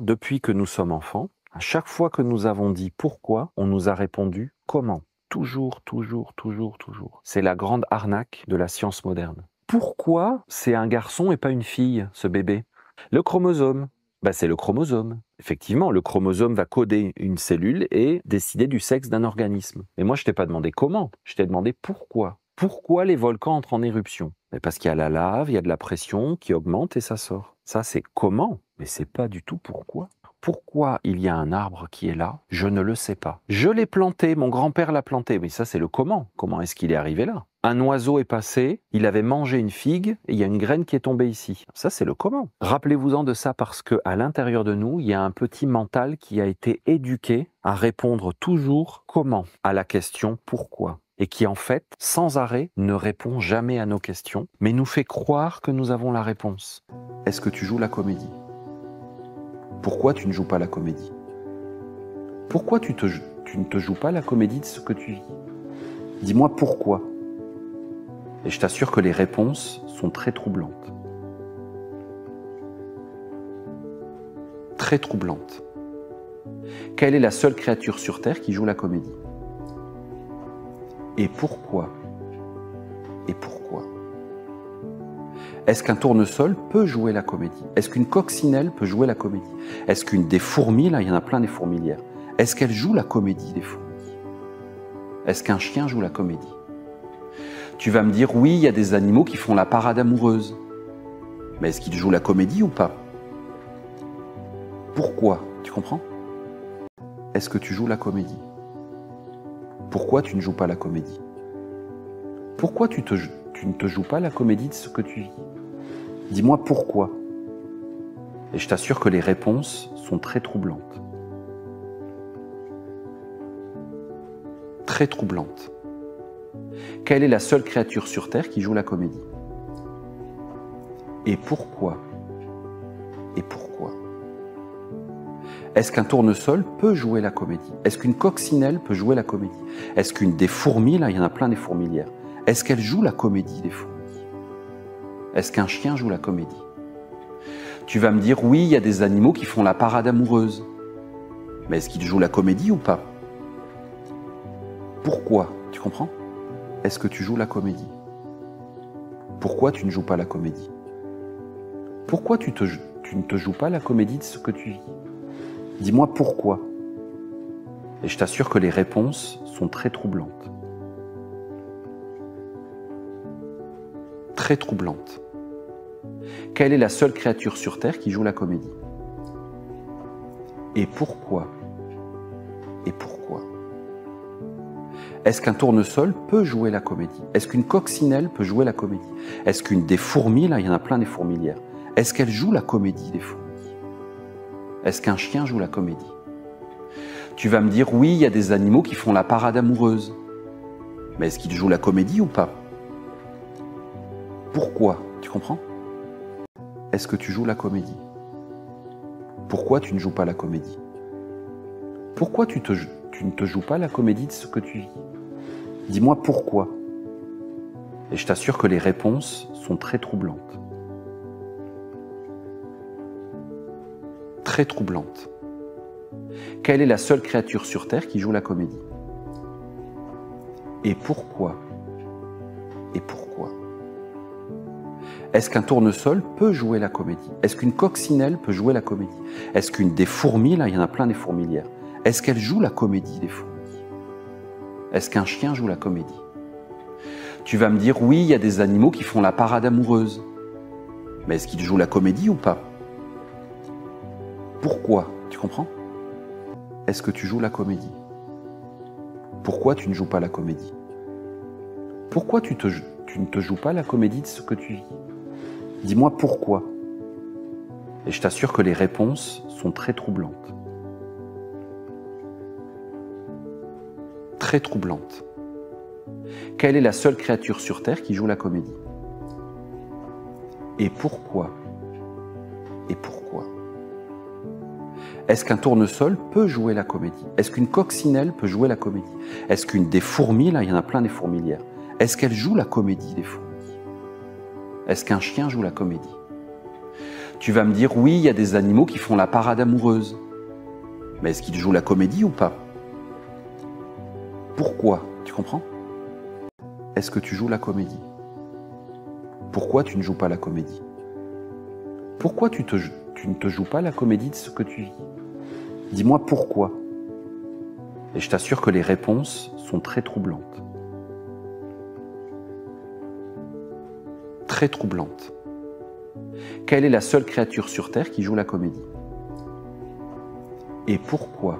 Depuis que nous sommes enfants, à chaque fois que nous avons dit pourquoi, on nous a répondu comment. Toujours, toujours, toujours, toujours. C'est la grande arnaque de la science moderne. Pourquoi c'est un garçon et pas une fille, ce bébé? Le chromosome. C'est le chromosome. Effectivement, le chromosome va coder une cellule et décider du sexe d'un organisme. Mais moi, je t'ai pas demandé comment, je t'ai demandé pourquoi. Pourquoi les volcans entrent en éruption? Parce qu'il y a la lave, il y a de la pression qui augmente et ça sort. Ça, c'est comment, mais c'est pas du tout pourquoi. Pourquoi il y a un arbre qui est là? Je ne le sais pas. Je l'ai planté, mon grand-père l'a planté, mais ça c'est le comment. Comment est-ce qu'il est arrivé là? Un oiseau est passé, il avait mangé une figue et il y a une graine qui est tombée ici. Ça c'est le comment. Rappelez-vous-en de ça parce que à l'intérieur de nous, il y a un petit mental qui a été éduqué à répondre toujours comment à la question pourquoi. Et qui en fait, sans arrêt, ne répond jamais à nos questions, mais nous fait croire que nous avons la réponse. Est-ce que tu joues la comédie? Pourquoi tu ne joues pas la comédie? Pourquoi tu ne te joues pas la comédie de ce que tu vis? Dis-moi pourquoi. Et je t'assure que les réponses sont très troublantes. Très troublantes. Quelle est la seule créature sur Terre qui joue la comédie? Et pourquoi? Et pourquoi? Est-ce qu'un tournesol peut jouer la comédie? Est-ce qu'une coccinelle peut jouer la comédie? Est-ce qu'une des fourmis, là, il y en a plein des fourmilières, est-ce qu'elle joue la comédie des fourmis? Est-ce qu'un chien joue la comédie? Tu vas me dire, oui, il y a des animaux qui font la parade amoureuse. Mais est-ce qu'ils jouent la comédie ou pas? Pourquoi? Tu comprends? Est-ce que tu joues la comédie? Pourquoi tu ne joues pas la comédie? Pourquoi tu ne te joues pas la comédie de ce que tu vis? Dis-moi pourquoi. Et je t'assure que les réponses sont très troublantes. Très troublantes. Quelle est la seule créature sur Terre qui joue la comédie? Et pourquoi? Et pourquoi? Est-ce qu'un tournesol peut jouer la comédie? Est-ce qu'une coccinelle peut jouer la comédie? Est-ce qu'une des fourmis, là, il y en a plein des fourmilières, est-ce qu'elle joue la comédie des fourmis? Est-ce qu'un chien joue la comédie? Tu vas me dire, oui, il y a des animaux qui font la parade amoureuse. Mais est-ce qu'ils jouent la comédie ou pas? Pourquoi? Tu comprends? Est-ce que tu joues la comédie? Pourquoi tu ne joues pas la comédie? Pourquoi tu ne te joues pas la comédie de ce que tu vis? Dis-moi pourquoi. Et je t'assure que les réponses sont très troublantes. Très troublantes. Quelle est la seule créature sur Terre qui joue la comédie? Et pourquoi? Et pourquoi? Est-ce qu'un tournesol peut jouer la comédie? Est-ce qu'une coccinelle peut jouer la comédie? Est-ce qu'une des fourmis, là, il y en a plein des fourmilières, est-ce qu'elle joue la comédie des fourmis? Est-ce qu'un chien joue la comédie? Tu vas me dire, oui, il y a des animaux qui font la parade amoureuse. Mais est-ce qu'ils jouent la comédie ou pas? Pourquoi? Tu comprends? Est-ce que tu joues la comédie? Pourquoi tu ne joues pas la comédie? Pourquoi tu ne te joues pas la comédie de ce que tu vis? Dis-moi pourquoi. Et je t'assure que les réponses sont très troublantes. Très troublantes. Quelle est la seule créature sur Terre qui joue la comédie? Et pourquoi? Et pourquoi? Est-ce qu'un tournesol peut jouer la comédie? Est-ce qu'une coccinelle peut jouer la comédie? Est-ce qu'une des fourmis, là, il y en a plein des fourmilières, est-ce qu'elle joue la comédie des fourmis? Est-ce qu'un chien joue la comédie? Tu vas me dire, oui, il y a des animaux qui font la parade amoureuse. Mais est-ce qu'ils jouent la comédie ou pas? Pourquoi? Tu comprends? Est-ce que tu joues la comédie? Pourquoi tu ne joues pas la comédie? Pourquoi tu ne te joues pas la comédie de ce que tu vis? Dis-moi pourquoi. Et je t'assure que les réponses sont très troublantes. Très troublantes. Quelle est la seule créature sur Terre qui joue la comédie? Et pourquoi? Et pourquoi? Est-ce qu'un tournesol peut jouer la comédie? Est-ce qu'une coccinelle peut jouer la comédie? Est-ce qu'une des fourmis, là, il y en a plein des fourmilières, est-ce qu'elle joue la comédie des fourmis? Est-ce qu'un chien joue la comédie? Tu vas me dire, oui, il y a des animaux qui font la parade amoureuse. Mais est-ce qu'ils jouent la comédie ou pas? Pourquoi? Tu comprends? Est-ce que tu joues la comédie? Pourquoi tu ne joues pas la comédie? Pourquoi tu ne te joues pas la comédie de ce que tu vis? Dis-moi pourquoi. Et je t'assure que les réponses sont très troublantes. Très troublantes. Quelle est la seule créature sur Terre qui joue la comédie? Et pourquoi?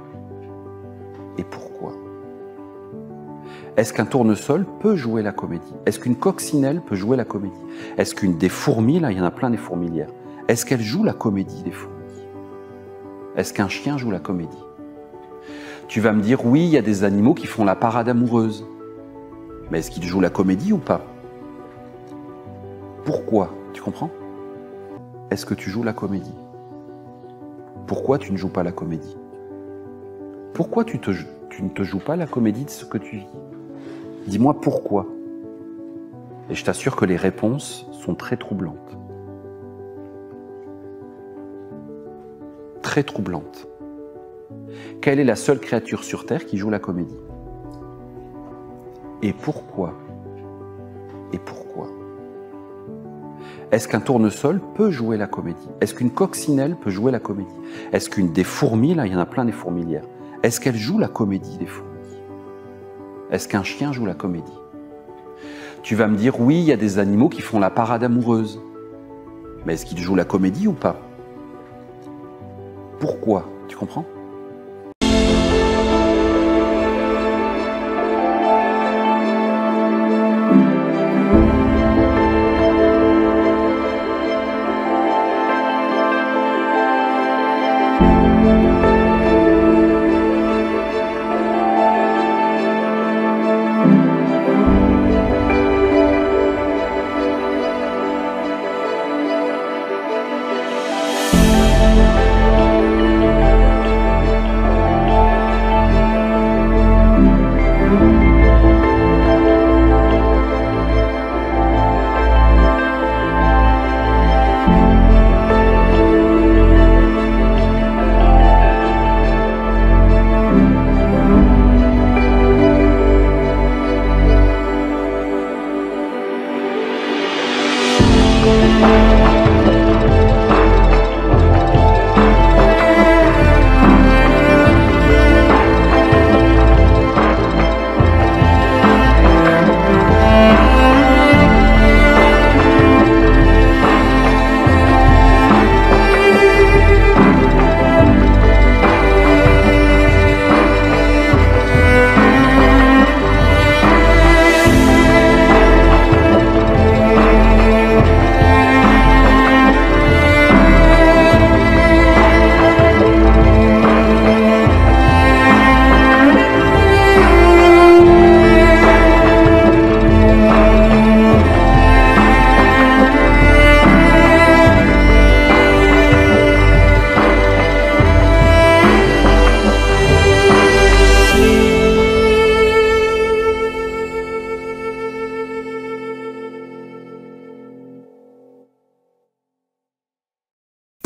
Et pourquoi? Est-ce qu'un tournesol peut jouer la comédie? Est-ce qu'une coccinelle peut jouer la comédie? Est-ce qu'une des fourmis, là, il y en a plein des fourmilières, est-ce qu'elles jouent la comédie des fourmis? Est-ce qu'un chien joue la comédie? Tu vas me dire, oui, il y a des animaux qui font la parade amoureuse. Mais est-ce qu'ils jouent la comédie ou pas? Pourquoi? Tu comprends? Est-ce que tu joues la comédie? Pourquoi tu ne joues pas la comédie? Pourquoi tu ne te joues pas la comédie de ce que tu vis? Dis-moi pourquoi. Et je t'assure que les réponses sont très troublantes. Très troublantes. Quelle est la seule créature sur Terre qui joue la comédie? Et pourquoi? Et pourquoi? Est-ce qu'un tournesol peut jouer la comédie? Est-ce qu'une coccinelle peut jouer la comédie? Est-ce qu'une des fourmis, là, il y en a plein des fourmilières, est-ce qu'elle joue la comédie des fourmis? Est-ce qu'un chien joue la comédie? Tu vas me dire, oui, il y a des animaux qui font la parade amoureuse. Mais est-ce qu'ils jouent la comédie ou pas? Pourquoi? Tu comprends?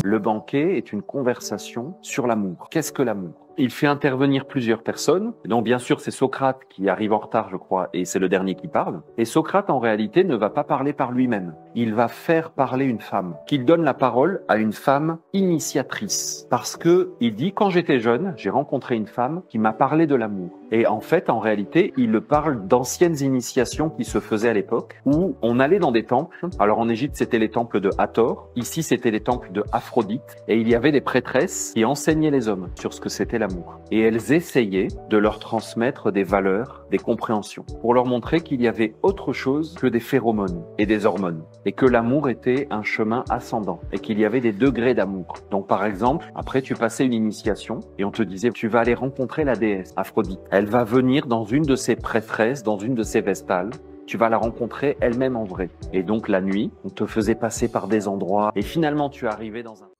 Le banquet est une conversation sur l'amour. Qu'est-ce que l'amour? Il fait intervenir plusieurs personnes. Donc bien sûr, c'est Socrate qui arrive en retard, je crois, et c'est le dernier qui parle. Et Socrate, en réalité, ne va pas parler par lui-même. Il va faire parler une femme, qu'il donne la parole à une femme initiatrice. Parce que il dit, quand j'étais jeune, j'ai rencontré une femme qui m'a parlé de l'amour. Et en fait, en réalité, il parle d'anciennes initiations qui se faisaient à l'époque, où on allait dans des temples. Alors en Égypte, c'était les temples de Hathor. Ici, c'était les temples de Aphrodite. Et il y avait des prêtresses qui enseignaient les hommes sur ce que c'était l'amour. Et elles essayaient de leur transmettre des valeurs, des compréhensions, pour leur montrer qu'il y avait autre chose que des phéromones et des hormones, et que l'amour était un chemin ascendant, et qu'il y avait des degrés d'amour. Donc par exemple, après tu passais une initiation, et on te disait, tu vas aller rencontrer la déesse Aphrodite. Elle va venir dans une de ses prêtresses, dans une de ses vestales, tu vas la rencontrer elle-même en vrai. Et donc la nuit, on te faisait passer par des endroits, et finalement tu arrivais dans un...